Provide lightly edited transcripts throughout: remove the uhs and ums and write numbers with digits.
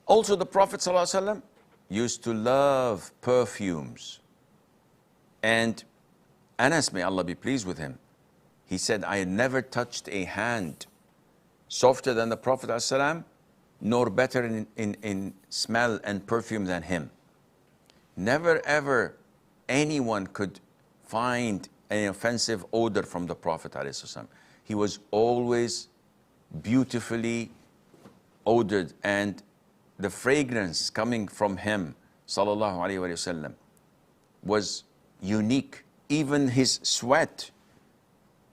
Also, the Prophet ﷺ used to love perfumes. And Anas, may Allah be pleased with him, he said, I had never touched a hand softer than the Prophet ﷺ, nor better in smell and perfume than him. Never ever anyone could find an offensive odor from the Prophet ﷺ. He was always beautifully odored, and the fragrance coming from him, sallallahu alaihi wasallam, was unique. Even his sweat,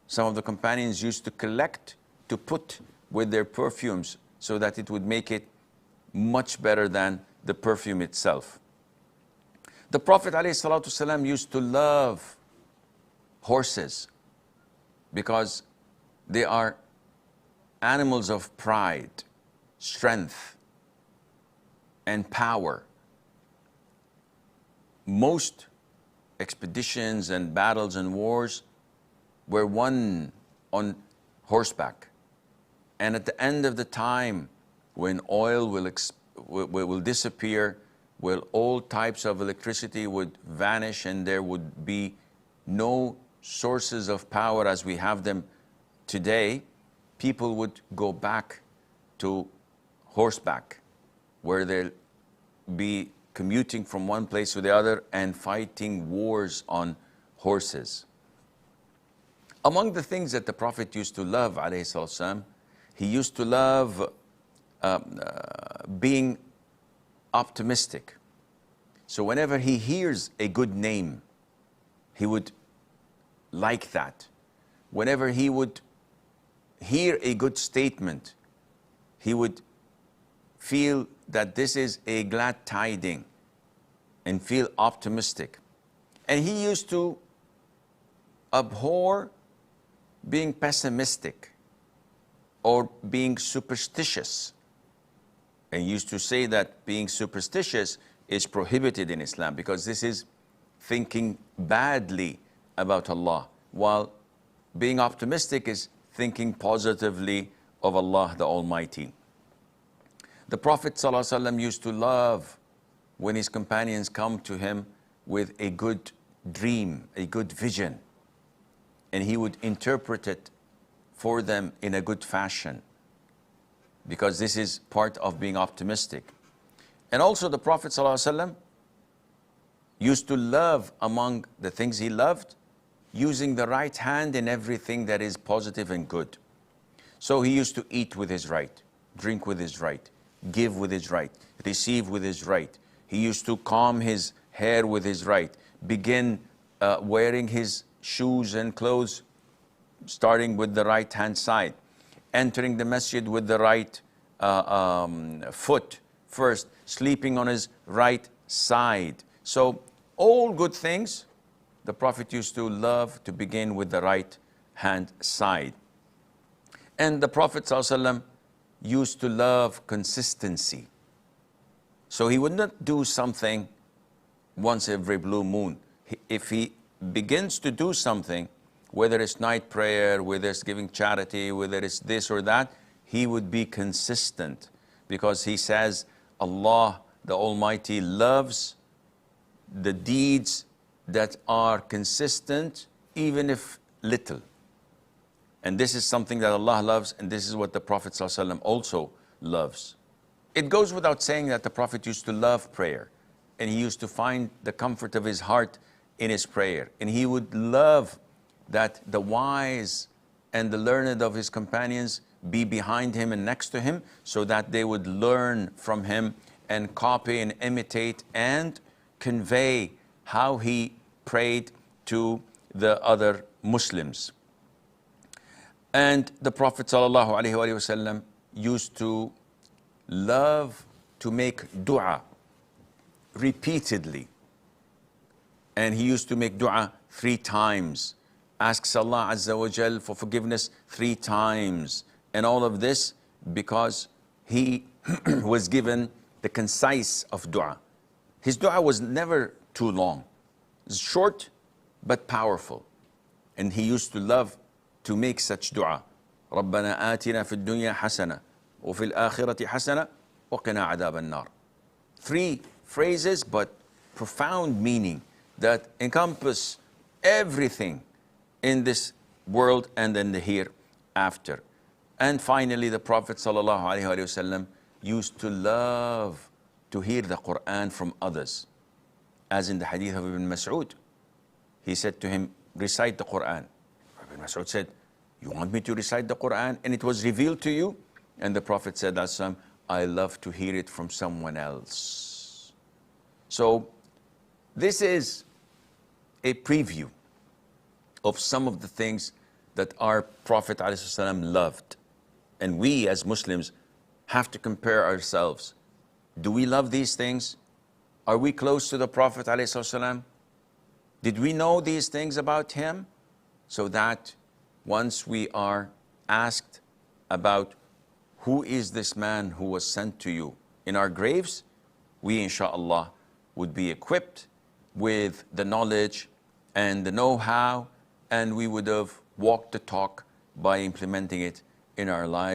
some of the companions used to collect to put with their perfumes so that it would make it much better than the perfume itself. The Prophet ﷺ used to love horses because they are animals of pride, strength, and power. Most expeditions and battles and wars were won on horseback. And at the end of the time, when oil will disappear, when all types of electricity would vanish and there would be no sources of power as we have them today, people would go back to horseback, where they'll be commuting from one place to the other and fighting wars on horses. Among the things that the Prophet used to love, alayhi salam, he used to love being optimistic. So whenever he hears a good name, he would like that. Whenever he would hear a good statement, he would feel that this is a glad tiding and feel optimistic. And he used to abhor being pessimistic or being superstitious. And used to say that being superstitious is prohibited in Islam because this is thinking badly about Allah, while being optimistic is thinking positively of Allah the Almighty. The Prophet ﷺ used to love when his companions come to him with a good dream, a good vision, and he would interpret it for them in a good fashion, because this is part of being optimistic. And also the Prophet ﷺ used to love, among the things he loved, using the right hand in everything that is positive and good. So he used to eat with his right, drink with his right, give with his right, receive with his right. He used to comb his hair with his right, begin wearing his shoes and clothes starting with the right hand side, entering the masjid with the right foot first, sleeping on his right side. So all good things, the Prophet used to love to begin with the right hand side. And the Prophet ﷺ used to love consistency. So he would not do something once every blue moon. If he begins to do something, whether it's night prayer, whether it's giving charity, whether it's this or that, he would be consistent, because he says Allah the Almighty loves the deeds that are consistent, even if little. And this is something that Allah loves, and this is what the Prophet ﷺ also loves. It goes without saying that the Prophet used to love prayer, and he used to find the comfort of his heart in his prayer. And he would love that the wise and the learned of his companions be behind him and next to him, so that they would learn from him and copy and imitate and convey how he prayed to the other Muslims. And the Prophet ﷺ used to love to make dua repeatedly. And he used to make dua 3 times, asks Allah Azza wa Jal for forgiveness 3 times. And all of this because he was given the concise of dua. His dua was never too long. It's short but powerful. And he used to love to make such dua. رَبَّنَا آتِنَا فِي الدُّنْيَا حَسَنَةً وَفِي الْآخِرَةِ حَسَنَةً وَقِنَا عَذَابَ النَّارِ. 3 phrases, but profound meaning that encompass everything in this world and in the hereafter. And finally, the Prophet ﷺ used to love to hear the Quran from others. As in the hadith of Ibn Mas'ud, he said to him, recite the Quran. Ibn Mas'ud said, you want me to recite the Quran and it was revealed to you? And the Prophet said, I love to hear it from someone else. So this is a preview of some of the things that our Prophet ﷺ loved. And we as Muslims have to compare ourselves. Do we love these things? Are we close to the Prophet ﷺ? Did we know these things about him? So that once we are asked about who is this man who was sent to you in our graves, we inshallah would be equipped with the knowledge and the know-how, and we would have walked the talk by implementing it in our lives.